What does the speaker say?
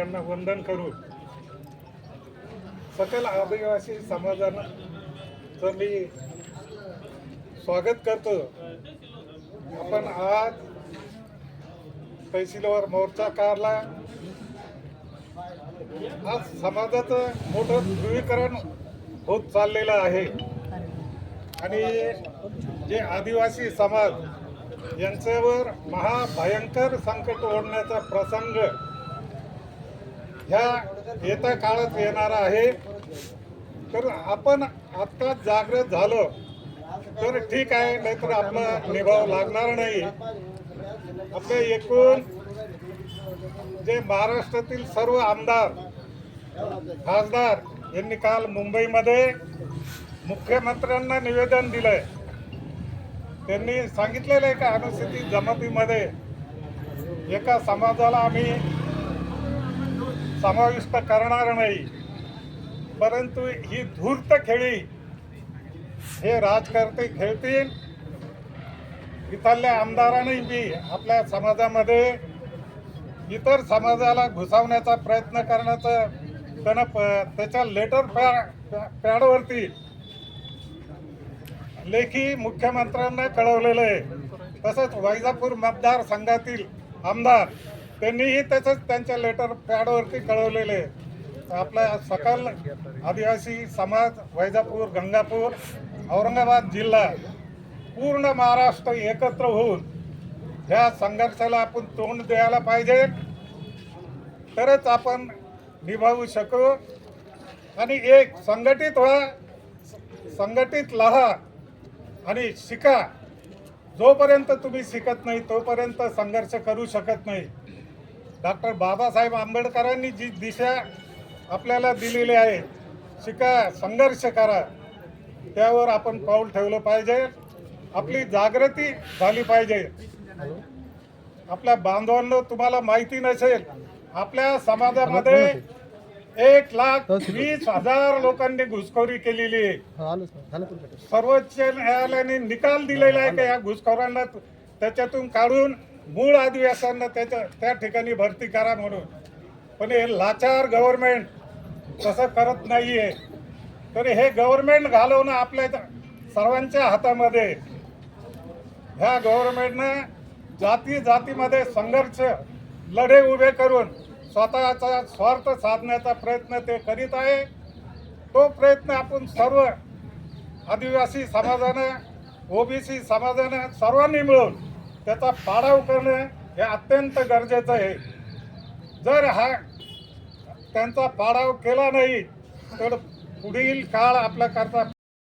यांना वंदन करून सकल आदिवासी समाजाचं मी स्वागत करतो। आपण आज तहसीलवर मोर्चा काढला। आज समाजाचं मोठं ध्रुवीकरण होत चाललेलं आहे आणि जे आदिवासी समाज यांच्यावर महाभयंकर संकट ओढण्याचा प्रसंग ह्या येत्या काळात येणार आहे। तर आपण आता जागृत झालो तर ठीक आहे, नाहीतर आपला निभाव लागणार नाही। आपले एकूण जे महाराष्ट्रातील सर्व आमदार खासदार यांनी काल मुंबईमध्ये मुख्यमंत्र्यांना निवेदन दिलंय। त्यांनी सांगितलेलं आहे का अनुसूचित जमातीमध्ये एका समाजाला आम्ही समाविष्ट करणार नाही, परंतु ही धूर्त खेळी हे राजकारते खेळतील। इथल्या आमदारांनी बी आपल्या समाजामध्ये इतर समाजाला घुसवण्याचा प्रयत्न करण्याचं त्याच्या लेटर पॅडवरती लेखी मुख्यमंत्र्यांना कळवलेलं आहे। तसंच वैजापूर मतदारसंघातील आमदार त्यांनीही तसंच त्यांच्या लेटर पॅडवरती कळवलेले आहे। आपला सकल आदिवासी समाज वैजापूर, गंगापूर, औरंगाबाद जिल्हा, पूर्ण महाराष्ट्र एकत्र होऊन ह्या संघर्षाला आपण तोंड द्यायला पाहिजे, तरच आपण निभावू शकू। आणि एक संघटित व्हा, संघटित लढा आणि शिका। जोपर्यंत तुम्ही शिकत नाही तोपर्यंत संघर्ष करू शकत नाही। डॉक्टर बाबासाहेब आंबेडकरांनी जी दिशा आपल्याला दिलेली आहे, शिका, संघर्ष करा, त्यावर आपण पाऊल ठेवलं पाहिजे। आपली जागृती झाली पाहिजे। आपल्या बांधवांना तुम्हाला माहिती नसेल, आपल्या समाजामध्ये 1,20,000 लोकांनी घुसखोरी केलेली आहे। सर्वोच्च न्यायालयाने निकाल दिलेला आहे की या घुसखोरांना त्याच्यातून काढून मूळ आदिवासींना त्या ठिकाणी भरती करा म्हणून। पण हे लाचार गव्हर्नमेंट तसं करत नाहीये। तर हे गव्हर्नमेंट घालवणं आपल्या सर्वांच्या हातामध्ये। ह्या गव्हर्नमेंटनं जाती जातीमध्ये संघर्ष लढे उभे करून स्वतःचा स्वार्थ साधण्याचा प्रयत्न ते करीत आहे। तो प्रयत्न आपण सर्व आदिवासी समाजानं, ओबीसी समाजानं सर्वांनी मिळून त्याचा पाडाव करणं हे अत्यंत गरजेचं आहे। जर हा त्यांचा पाडाव केला नाही तर पुढील काळ आपल्याकरता